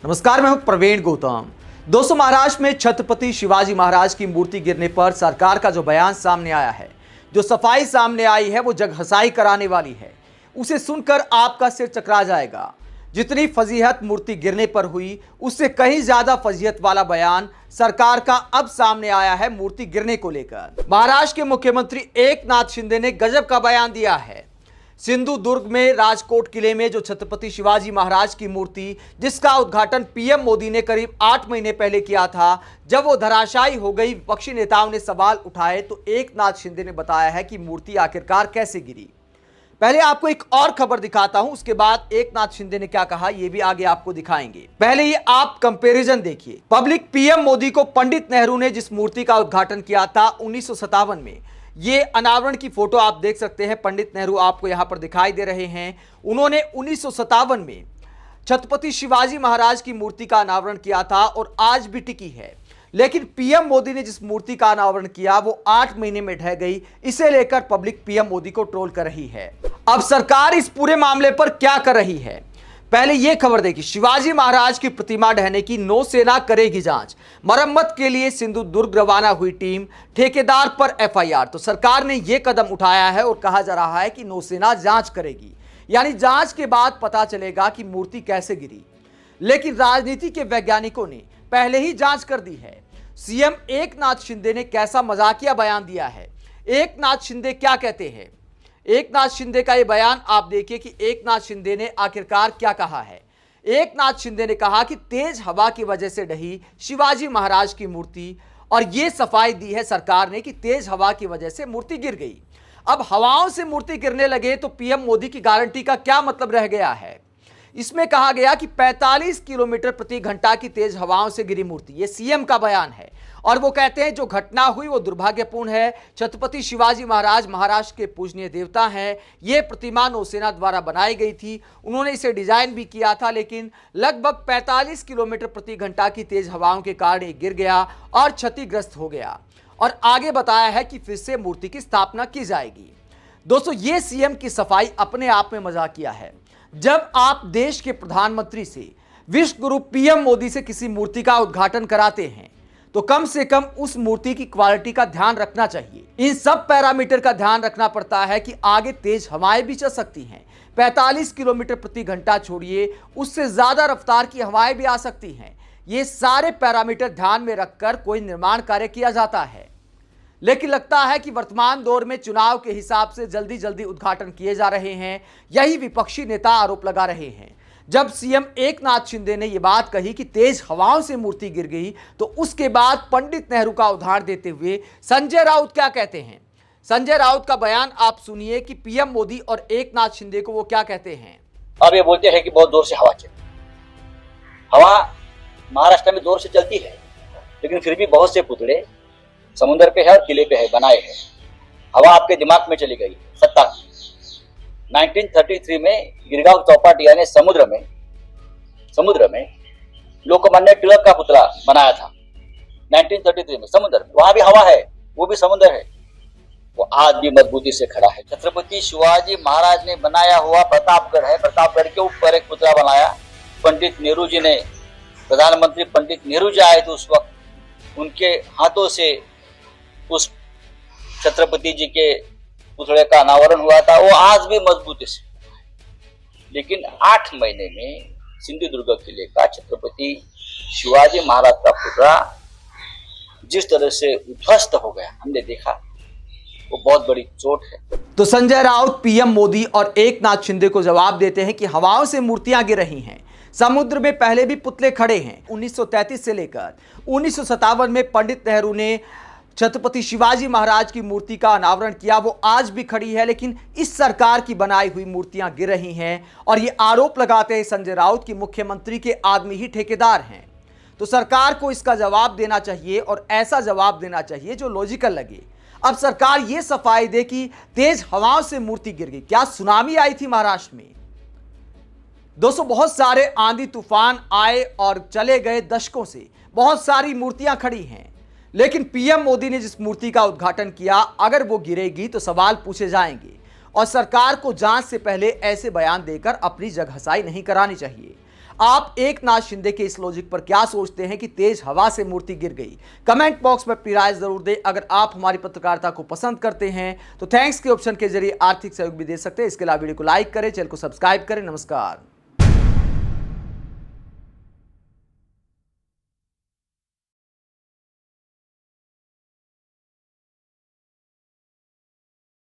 नमस्कार, मैं हूं प्रवीण गौतम। दोस्तों, महाराष्ट्र में छत्रपति शिवाजी महाराज की मूर्ति गिरने पर सरकार का जो बयान सामने आया है, जो सफाई सामने आई है, वो जगहंसाई कराने वाली है। उसे सुनकर आपका सिर चकरा जाएगा। जितनी फजीहत मूर्ति गिरने पर हुई, उससे कहीं ज्यादा फजीहत वाला बयान सरकार का अब सामने आया है मूर्ति गिरने को लेकर। महाराष्ट्र के मुख्यमंत्री एकनाथ शिंदे ने गजब का बयान दिया है। सिंधुदुर्ग में राजकोट किले में जो छत्रपति शिवाजी महाराज की मूर्ति, जिसका उद्घाटन पीएम मोदी ने करीब 8 महीने पहले किया था, जब वो धराशायी हो गई, विपक्षी नेताओं ने सवाल उठाए तो एकनाथ शिंदे ने बताया है कि मूर्ति आखिरकार कैसे गिरी। पहले आपको एक और खबर दिखाता हूं, उसके बाद एकनाथ शिंदे ने क्या कहा ये भी आगे आपको दिखाएंगे। पहले ये आप कंपैरिजन देखिए। पब्लिक पीएम मोदी को पंडित नेहरू ने जिस मूर्ति का उद्घाटन किया था 1957 में, ये अनावरण की फोटो आप देख सकते हैं। पंडित नेहरू आपको यहां पर दिखाई दे रहे हैं। उन्होंने 1957 में छत्रपति शिवाजी महाराज की मूर्ति का अनावरण किया था और आज भी टिकी है। लेकिन पीएम मोदी ने जिस मूर्ति का अनावरण किया वो 8 महीने में ढह गई। इसे लेकर पब्लिक पीएम मोदी को ट्रोल कर रही है। अब सरकार इस पूरे मामले पर क्या कर रही है, पहले यह खबर देखिए। शिवाजी महाराज की प्रतिमा ढहने की नौसेना करेगी जांच। मरम्मत के लिए सिंधुदुर्ग रवाना हुई टीम, ठेकेदार पर एफआईआर। तो सरकार ने यह कदम उठाया है और कहा जा रहा है कि नौसेना जांच करेगी, यानी जांच के बाद पता चलेगा कि मूर्ति कैसे गिरी। लेकिन राजनीति के वैज्ञानिकों ने पहले ही जांच कर दी है। सीएम एकनाथ शिंदे ने कैसा मजाकिया बयान दिया है। एकनाथ शिंदे क्या कहते हैं, एकनाथ शिंदे का यह बयान आप देखिए कि एकनाथ शिंदे ने आखिरकार क्या कहा है। एकनाथ शिंदे ने कहा कि तेज हवा की वजह से ढही शिवाजी महाराज की मूर्ति, और यह सफाई दी है सरकार ने कि तेज हवा की वजह से मूर्ति गिर गई। अब हवाओं से मूर्ति गिरने लगे तो पीएम मोदी की गारंटी का क्या मतलब रह गया है। इसमें कहा गया कि 45 किलोमीटर प्रति घंटा की तेज हवाओं से गिरी मूर्ति, यह सीएम का बयान है। और वो कहते हैं जो घटना हुई वो दुर्भाग्यपूर्ण है। छत्रपति शिवाजी महाराज महाराष्ट्र के पूजनीय देवता हैं। ये प्रतिमा नौसेना द्वारा बनाई गई थी। उन्होंने इसे डिजाइन भी किया था, लेकिन लगभग 45 किलोमीटर प्रति घंटा की तेज हवाओं के कारण ये गिर गया और क्षतिग्रस्त हो गया। और आगे बताया है कि फिर से मूर्ति की स्थापना की जाएगी। दोस्तों, ये सीएम की सफाई अपने आप में मजाकिया है। जब आप देश के प्रधानमंत्री से, विश्व गुरु पीएम मोदी से किसी मूर्ति का उद्घाटन कराते हैं तो कम से कम उस मूर्ति की क्वालिटी का ध्यान रखना चाहिए। इन सब पैरामीटर का ध्यान रखना पड़ता है कि आगे तेज हवाएं भी चल सकती हैं। 45 किलोमीटर प्रति घंटा छोड़िए, उससे ज्यादा रफ्तार की हवाएं भी आ सकती हैं। ये सारे पैरामीटर ध्यान में रखकर कोई निर्माण कार्य किया जाता है। लेकिन लगता है कि वर्तमान दौर में चुनाव के हिसाब से जल्दी जल्दी उद्घाटन किए जा रहे हैं। यही विपक्षी नेता आरोप लगा रहे हैं। जब सीएम एकनाथ शिंदे ने यह बात कही कि तेज हवाओं से मूर्ति गिर गई, तो उसके बाद पंडित नेहरू का उदाहरण देते हुए संजय राउत क्या कहते हैं। संजय राउत का बयान आप सुनिए कि पीएम मोदी और एकनाथ शिंदे को वो क्या कहते हैं। अब ये बोलते हैं कि बहुत जोर से हवा चलती, हवा महाराष्ट्र में जोर से चलती है, लेकिन फिर भी बहुत से पुतले समुद्र पे है और किले पे है, बनाए हैं। हवा आपके दिमाग में चली गई सत्ता की। 1933 में गिरगांव चौपाटी यानी समुद्र में लोकमान्य तिलक का पुतला बनाया था 1933 में समुद्र में। वहां भी हवा है, वो भी समुद्र है, वो आज भी मजबूती से खड़ा है। छत्रपति शिवाजी महाराज ने बनाया हुआ प्रतापगढ़ है, प्रतापगढ़ के ऊपर एक पुतला बनाया। पंडित नेहरू जी ने, प्रधानमंत्री पंडित नेहरू जी आए थे उस वक्त, उनके हाथों से उस छत्रपति जी के पुतले का अनावरण हुआ था। वो आज भी मजबूती से, लेकिन 8 महीने में सिंधुदुर्ग किले का छत्रपति शिवाजी महाराज का पुतला जिस तरह से उध्वस्त हो गया, हमने देखा, वो बहुत बड़ी चोट है। तो संजय राउत पीएम मोदी और एकनाथ शिंदे को जवाब देते हैं कि हवाओं से मूर्तियां गिर रही हैं। समुद्र में पहले भी पुतले खड़े हैं। 1933 से लेकर 1957 में पंडित नेहरू ने छत्रपति शिवाजी महाराज की मूर्ति का अनावरण किया, वो आज भी खड़ी है। लेकिन इस सरकार की बनाई हुई मूर्तियां गिर रही हैं। और ये आरोप लगाते हैं संजय राउत की मुख्यमंत्री के आदमी ही ठेकेदार हैं। तो सरकार को इसका जवाब देना चाहिए, और ऐसा जवाब देना चाहिए जो लॉजिकल लगे। अब सरकार ये सफाई दे कि तेज हवाओं से मूर्ति गिर गई। क्या सुनामी आई थी महाराष्ट्र में? दोस्तों, बहुत सारे आंधी तूफान आए और चले गए दशकों से, बहुत सारी मूर्तियां खड़ी हैं। लेकिन पीएम मोदी ने जिस मूर्ति का उद्घाटन किया, अगर वो गिरेगी तो सवाल पूछे जाएंगे। और सरकार को जांच से पहले ऐसे बयान देकर अपनी जगहंसाई नहीं करानी चाहिए। आप एकनाथ शिंदे के इस लॉजिक पर क्या सोचते हैं कि तेज हवा से मूर्ति गिर गई? कमेंट बॉक्स में अपनी राय जरूर दें। अगर आप हमारी पत्रकारिता को पसंद करते हैं तो थैंक्स के ऑप्शन के जरिए आर्थिक सहयोग भी दे सकते हैं। इसके अलावा वीडियो को लाइक करें, चैनल को सब्सक्राइब करें। नमस्कार।